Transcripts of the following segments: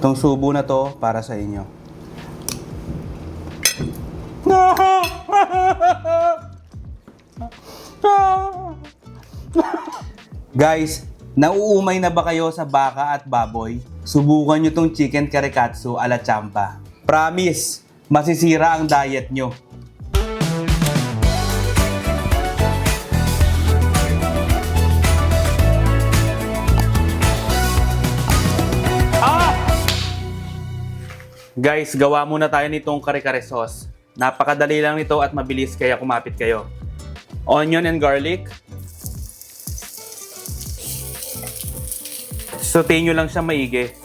Itong subo na to para sa inyo. Guys, nauumay na ba kayo sa baka at baboy? Subukan nyo tong chicken karikatsu ala champa. Promise, masisira ang diet nyo. Guys, gawa muna tayo nitong kare-kare sauce. Napakadali lang nito at mabilis kaya kumapit kayo. Onion and garlic. Sauté nyo lang siya maigi.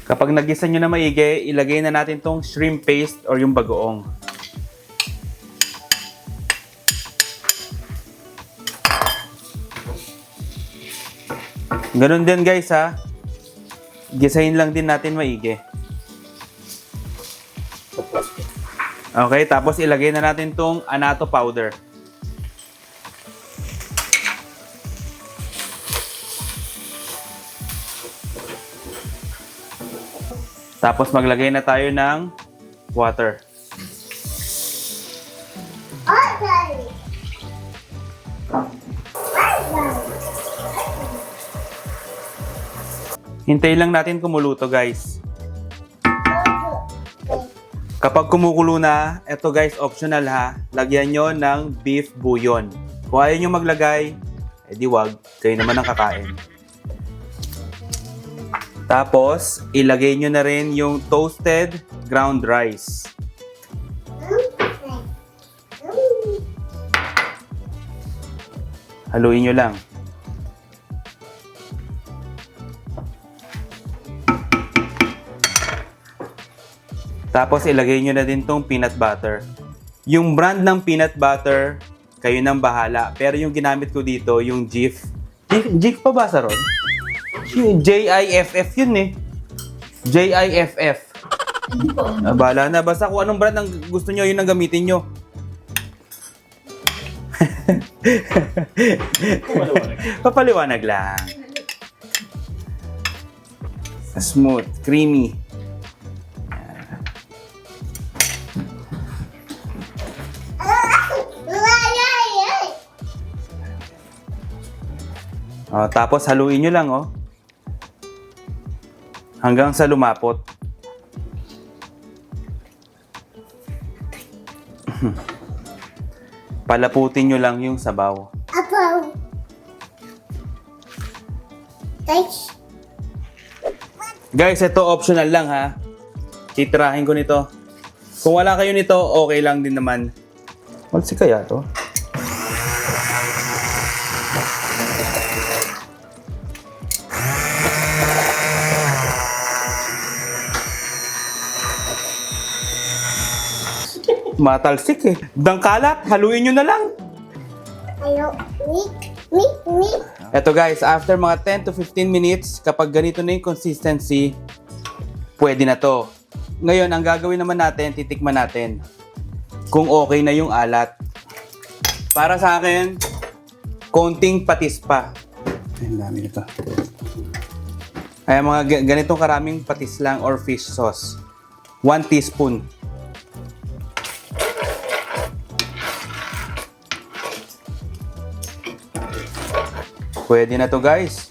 Kapag nagisa nyo na maigi, ilagay na natin tong shrimp paste or yung bagoong. Ganun din guys ha. Gisahin lang din natin maigi. Okay, tapos ilagay na natin tong annatto powder. Tapos maglagay na tayo ng water. Hintayin lang natin kumulo to guys. Kapag kumukulo na, eto guys, optional ha. Lagyan nyo ng beef bouillon. Kung ayaw nyo maglagay, edi wag. Kayo naman ang kakain. Tapos, ilagay nyo na rin yung toasted ground rice. Haluin nyo lang. Tapos ilagay nyo na din tong peanut butter. Yung brand ng peanut butter, kayo nang bahala. Pero yung ginamit ko dito, yung Jif. Jif pa ba sa ron? J-I-F-F yun eh. J-I-F-F. Bahala na. Basta kung anong brand ang gusto nyo, yun ang gamitin nyo. Papaliwanag lang. Smooth, creamy. Tapos haluin nyo lang hanggang sa lumapot. Palaputin nyo lang yung sabaw. Guys, ito optional lang ha. Titirahin ko nito. Kung wala kayo nito, okay lang din naman. Malsi kaya to? Matalsik eh. Dangkalat, haluin nyo na lang. Eto guys, after mga 10 to 15 minutes, kapag ganito na yung consistency, pwede na to. Ngayon, ang gagawin naman natin, titikman natin kung okay na yung alat. Para sa akin, konting patis pa. Ay, ang dami nito. Ay, mga ganitong karaming patis lang or fish sauce. 1 teaspoon. Pwede na to guys.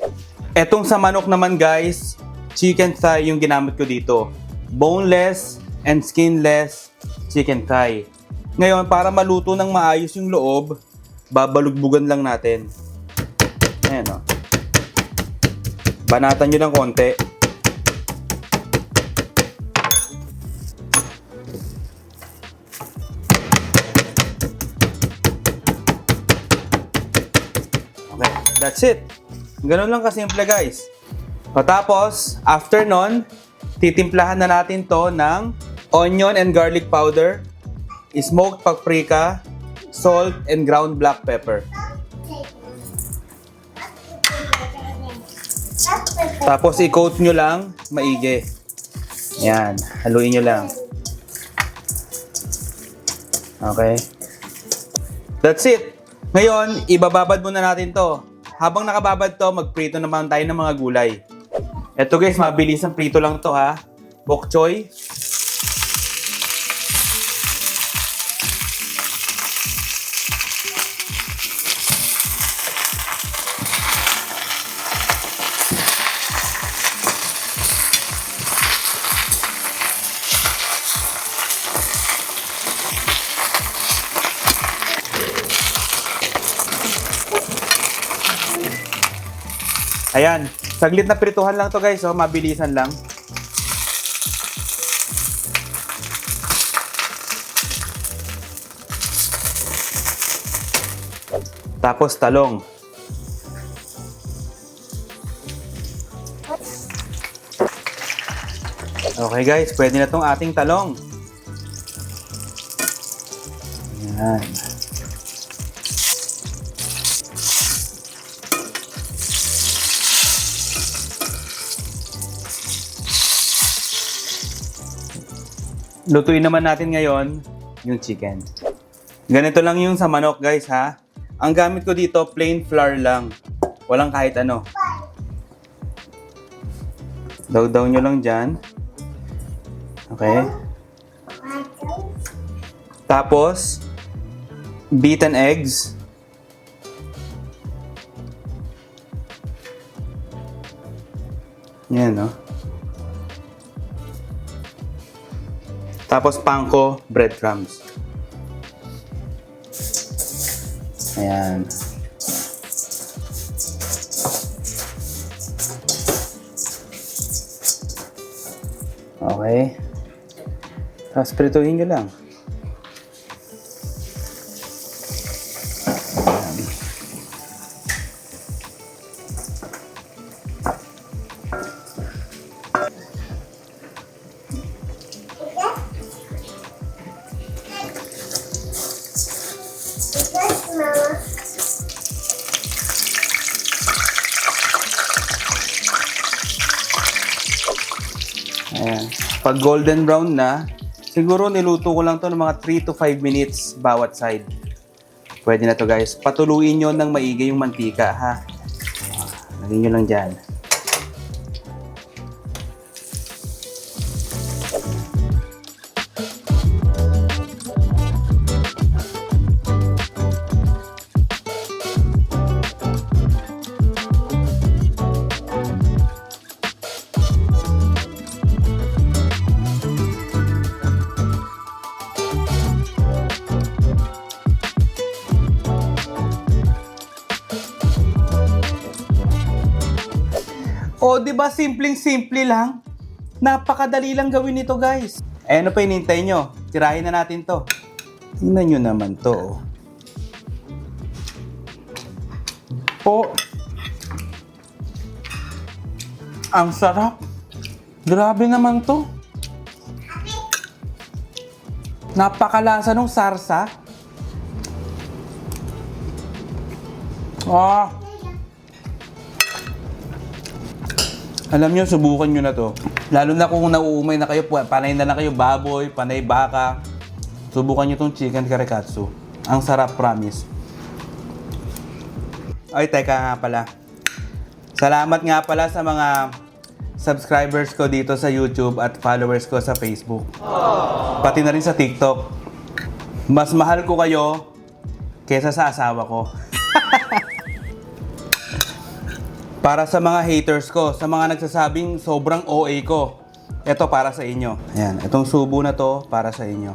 Etong sa manok naman guys, chicken thigh yung ginamit ko dito. Boneless and skinless chicken thigh. Ngayon, para maluto ng maayos yung loob, babalugbugan lang natin. Ayan o. Banatan nyo ng konti. Okay, that's it. Ganun lang kasimple guys. Tapos, after nun, titimplahan na natin to ng onion and garlic powder, smoked paprika, salt, and ground black pepper. Tapos i-coat nyo lang maigi. Yan, haluin nyo lang. Okay. That's it. Ngayon, ibababad muna natin to. Habang nakababad to, magprito naman tayo ng mga gulay. Eto guys, mabilis ang prito lang to ha. Bok choy. Ayan, saglit na prituhan lang to guys, oh, mabilisan lang. Tapos talong. Okay guys, pwede na tong ating talong. Ayan. Lutuin naman natin ngayon yung chicken. Ganito lang yung sa manok guys ha. Ang gamit ko dito plain flour lang. Walang kahit ano. Daw nyo lang dyan. Okay. Tapos beaten eggs. Yan no. Tapos panko, breadcrumbs. Ayan. Okay. Tapos prituhin nyo lang. Ayan. Ayan. Pag golden brown na, siguro niluto ko lang to ng mga 3 to 5 minutes bawat side. Pwede na to guys. Patuluin nyo ng maigi yung mantika ha. Lagyan nyo lang dyan. O, di ba simpleng-simple lang? Napakadali lang gawin ito, guys. Eh, ano pa hinihintay nyo? Tirahin na natin to. Tingnan nyo naman to. Oh. Ang sarap. Grabe naman to. Napakalasa nung sarsa. Ah. Alam nyo, subukan nyo na to. Lalo na kung nauumay na kayo, panay na lang kayo baboy, panay baka. Subukan nyo tong chicken karikatsu. Ang sarap, promise. Ay, teka nga pala. Salamat nga pala sa mga subscribers ko dito sa YouTube at followers ko sa Facebook. Pati na rin sa TikTok. Mas mahal ko kayo kesa sa asawa ko. Para sa mga haters ko, sa mga nagsasabing sobrang OA ko, ito para sa inyo. Ayan, itong subo na to para sa inyo.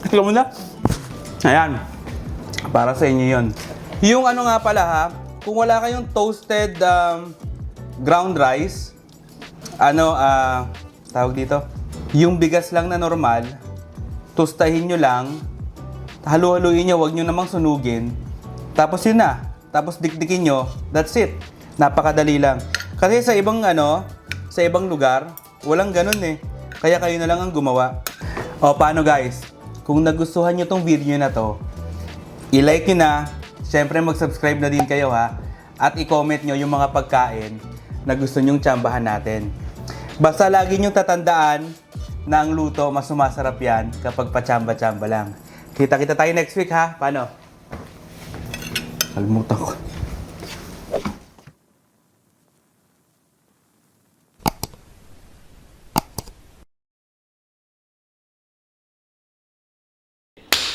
Alam mo na? Ayan, para sa inyo yun. Yung ano nga pala ha, kung wala kayong toasted ground rice, tawag dito, yung bigas lang na normal, tustahin nyo lang, halu-haluin nyo, huwag nyo namang sunugin, tapos yun na, tapos dikdikin nyo, that's it. Napakadali lang. Kasi sa ibang sa ibang lugar, walang ganun eh. Kaya kayo na lang ang gumawa. O paano guys? Kung nagustuhan nyo tong video na to, i-like nyo na, syempre mag-subscribe na din kayo ha. at i-comment nyo yung mga pagkain na gusto nyong tsambahan natin. Basta lagi nyong tatandaan na ang luto, mas sumasarap yan kapag patsamba-tsamba lang. Kita-kita tayo next week ha. Paano? Kalimutan ko.